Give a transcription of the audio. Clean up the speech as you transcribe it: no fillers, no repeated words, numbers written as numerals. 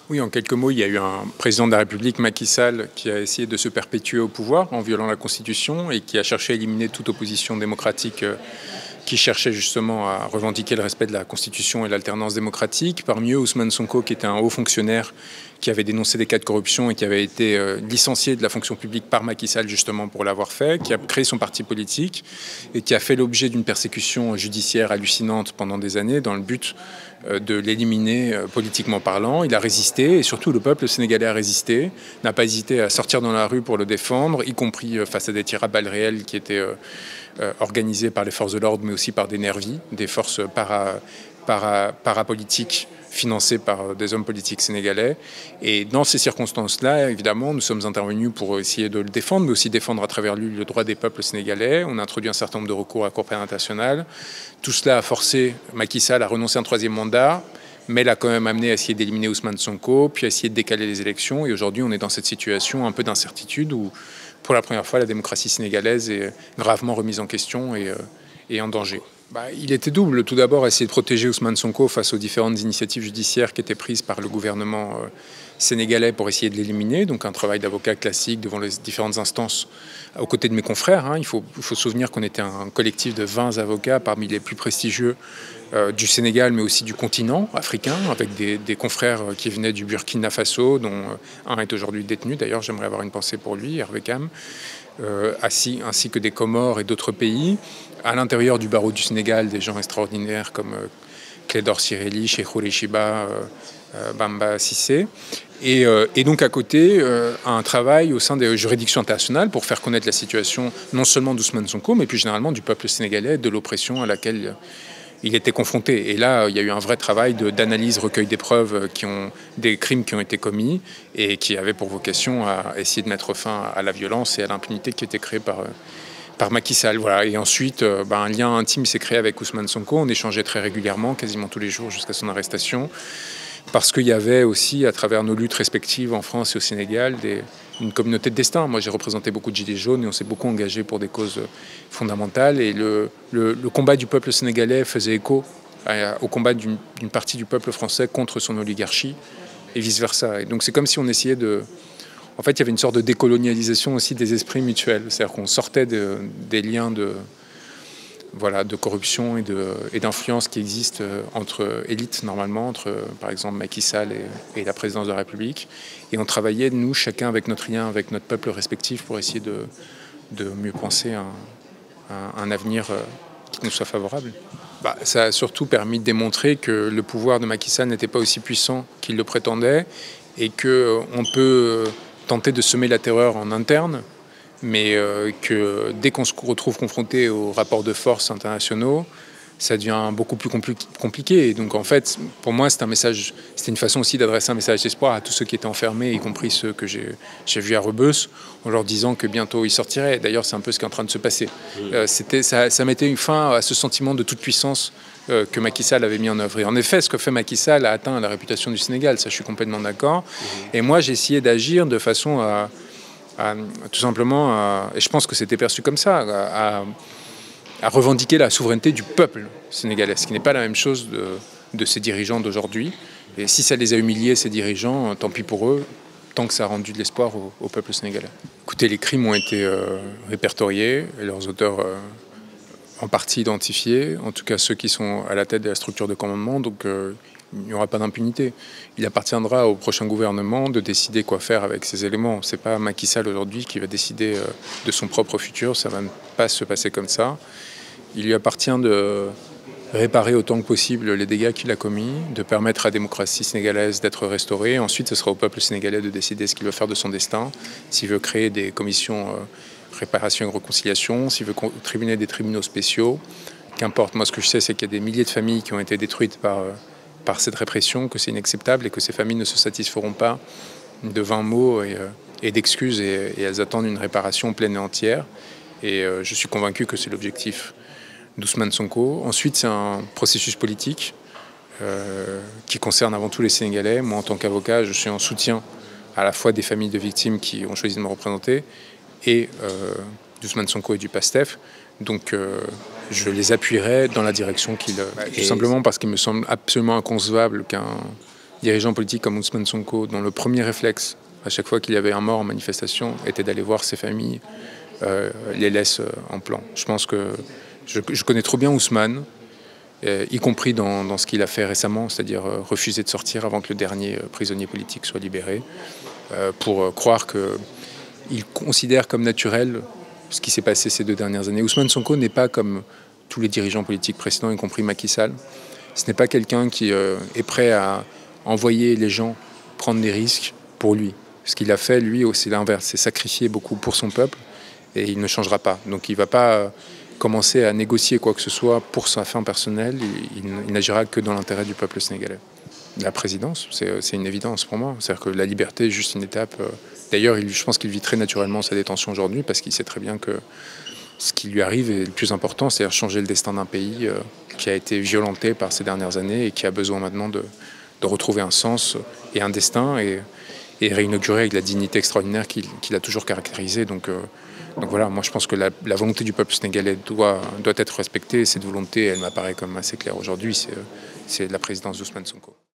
Oui, en quelques mots, il y a eu un président de la République, Macky Sall, qui a essayé de se perpétuer au pouvoir en violant la Constitution et qui a cherché à éliminer toute opposition démocratique qui cherchait justement à revendiquer le respect de la Constitution et l'alternance démocratique. Parmi eux, Ousmane Sonko, qui était un haut fonctionnaire qui avait dénoncé des cas de corruption et qui avait été licencié de la fonction publique par Macky Sall justement pour l'avoir fait, qui a créé son parti politique et qui a fait l'objet d'une persécution judiciaire hallucinante pendant des années dans le but de l'éliminer politiquement parlant. Il a résisté et surtout le peuple sénégalais a résisté, n'a pas hésité à sortir dans la rue pour le défendre, y compris face à des tirs à balles réelles qui étaient organisés par les forces de l'ordre mais aussi par des nervis, des forces parapolitiques financés par des hommes politiques sénégalais. Et dans ces circonstances-là, évidemment, nous sommes intervenus pour essayer de le défendre, mais aussi défendre à travers lui le droit des peuples sénégalais. On a introduit un certain nombre de recours à la Cour pénale internationale. Tout cela a forcé Macky Sall à renoncer à un troisième mandat, mais l'a quand même amené à essayer d'éliminer Ousmane Sonko, puis à essayer de décaler les élections. Et aujourd'hui, on est dans cette situation un peu d'incertitude où, pour la première fois, la démocratie sénégalaise est gravement remise en question et en danger. Il était double. Tout d'abord, essayer de protéger Ousmane Sonko face aux différentes initiatives judiciaires qui étaient prises par le gouvernement sénégalais pour essayer de l'éliminer. Donc un travail d'avocat classique devant les différentes instances aux côtés de mes confrères. Il faut se souvenir qu'on était un collectif de 20 avocats parmi les plus prestigieux du Sénégal, mais aussi du continent africain, avec des confrères qui venaient du Burkina Faso, dont un est aujourd'hui détenu. D'ailleurs, j'aimerais avoir une pensée pour lui, Hervé Cam. Ainsi que des Comores et d'autres pays. À l'intérieur du barreau du Sénégal, des gens extraordinaires comme Clédor Cirelli, Cheikhou Chiba, Bamba Cissé. Et donc à côté, un travail au sein des juridictions internationales pour faire connaître la situation non seulement d'Ousmane Sonko, mais plus généralement du peuple sénégalais, de l'oppression à laquelle il était confronté. Et là, il y a eu un vrai travail d'analyse, recueil des preuves des crimes qui ont été commis et qui avaient pour vocation à essayer de mettre fin à la violence et à l'impunité qui était créée par Macky Sall. Voilà. Et ensuite, un lien intime s'est créé avec Ousmane Sonko. On échangeait très régulièrement, quasiment tous les jours jusqu'à son arrestation. Parce qu'il y avait aussi, à travers nos luttes respectives en France et au Sénégal, une communauté de destin. Moi, j'ai représenté beaucoup de gilets jaunes et on s'est beaucoup engagé pour des causes fondamentales. Et le combat du peuple sénégalais faisait écho au combat d'une partie du peuple français contre son oligarchie et vice-versa. Et donc c'est comme si on essayait de... En fait, il y avait une sorte de décolonialisation aussi des esprits mutuels. C'est-à-dire qu'on sortait des liens de corruption et d'influence qui existent entre élites, normalement, entre, par exemple, Macky Sall et la présidence de la République. Et on travaillait, nous, chacun avec notre lien, avec notre peuple respectif, pour essayer de mieux penser un avenir qui nous soit favorable. Ça a surtout permis de démontrer que le pouvoir de Macky Sall n'était pas aussi puissant qu'il le prétendait et qu'on peut tenter de semer la terreur en interne, mais que dès qu'on se retrouve confronté aux rapports de force internationaux, ça devient beaucoup plus compliqué. Et donc en fait, pour moi, c'était une façon aussi d'adresser un message d'espoir à tous ceux qui étaient enfermés, y compris ceux que j'ai vus à Rebeuss, en leur disant que bientôt ils sortiraient. D'ailleurs, c'est un peu ce qui est en train de se passer. Ça mettait une fin à ce sentiment de toute puissance que Macky Sall avait mis en œuvre. Et en effet, ce que fait Macky Sall a atteint la réputation du Sénégal, ça je suis complètement d'accord. Et moi, j'ai essayé d'agir de façon à tout simplement, et je pense que c'était perçu comme ça, à revendiquer la souveraineté du peuple sénégalais, ce qui n'est pas la même chose de ces dirigeants d'aujourd'hui. Et si ça les a humiliés, ces dirigeants, tant pis pour eux, tant que ça a rendu de l'espoir au peuple sénégalais. Écoutez, les crimes ont été répertoriés et leurs auteurs en partie identifiés, en tout cas ceux qui sont à la tête de la structure de commandement, donc il n'y aura pas d'impunité. Il appartiendra au prochain gouvernement de décider quoi faire avec ces éléments. Ce n'est pas Macky Sall aujourd'hui qui va décider de son propre futur, ça ne va pas se passer comme ça. Il lui appartient de réparer autant que possible les dégâts qu'il a commis, de permettre à la démocratie sénégalaise d'être restaurée. Ensuite, ce sera au peuple sénégalais de décider ce qu'il veut faire de son destin, s'il veut créer des commissions réparation et réconciliation, s'il veut tribunner des tribunaux spéciaux. Qu'importe, moi ce que je sais, c'est qu'il y a des milliers de familles qui ont été détruites par cette répression, que c'est inacceptable et que ces familles ne se satisferont pas de vains mots et d'excuses et elles attendent une réparation pleine et entière. Et je suis convaincu que c'est l'objectif d'Ousmane Sonko. Ensuite, c'est un processus politique qui concerne avant tout les Sénégalais. Moi, en tant qu'avocat, je suis en soutien à la fois des familles de victimes qui ont choisi de me représenter et d'Ousmane Sonko et du PASTEF. Donc je les appuierai dans la direction qu'ils... Tout simplement parce qu'il me semble absolument inconcevable dirigeants politiques comme Ousmane Sonko, dont le premier réflexe, à chaque fois qu'il y avait un mort en manifestation, était d'aller voir ses familles, les laisse en plan. Je pense que je connais trop bien Ousmane, y compris dans ce qu'il a fait récemment, c'est-à-dire refuser de sortir avant que le dernier prisonnier politique soit libéré, pour croire qu'il considère comme naturel ce qui s'est passé ces 2 dernières années. Ousmane Sonko n'est pas comme tous les dirigeants politiques précédents, y compris Macky Sall. Ce n'est pas quelqu'un qui est prêt à envoyer les gens prendre des risques pour lui. Ce qu'il a fait, lui, c'est l'inverse, c'est sacrifier beaucoup pour son peuple et il ne changera pas. Donc il ne va pas commencer à négocier quoi que ce soit pour sa fin personnelle, il n'agira que dans l'intérêt du peuple sénégalais. La présidence, c'est une évidence pour moi. C'est-à-dire que la liberté est juste une étape. D'ailleurs, je pense qu'il vit très naturellement sa détention aujourd'hui parce qu'il sait très bien que ce qui lui arrive est le plus important, c'est-à-dire changer le destin d'un pays qui a été violenté par ces dernières années et qui a besoin maintenant de retrouver un sens et un destin et réinaugurer avec la dignité extraordinaire qu'il a toujours caractérisée. Donc voilà, moi je pense que la volonté du peuple sénégalais doit être respectée et cette volonté, elle m'apparaît comme assez claire aujourd'hui, c'est la présidence d'Ousmane Sonko.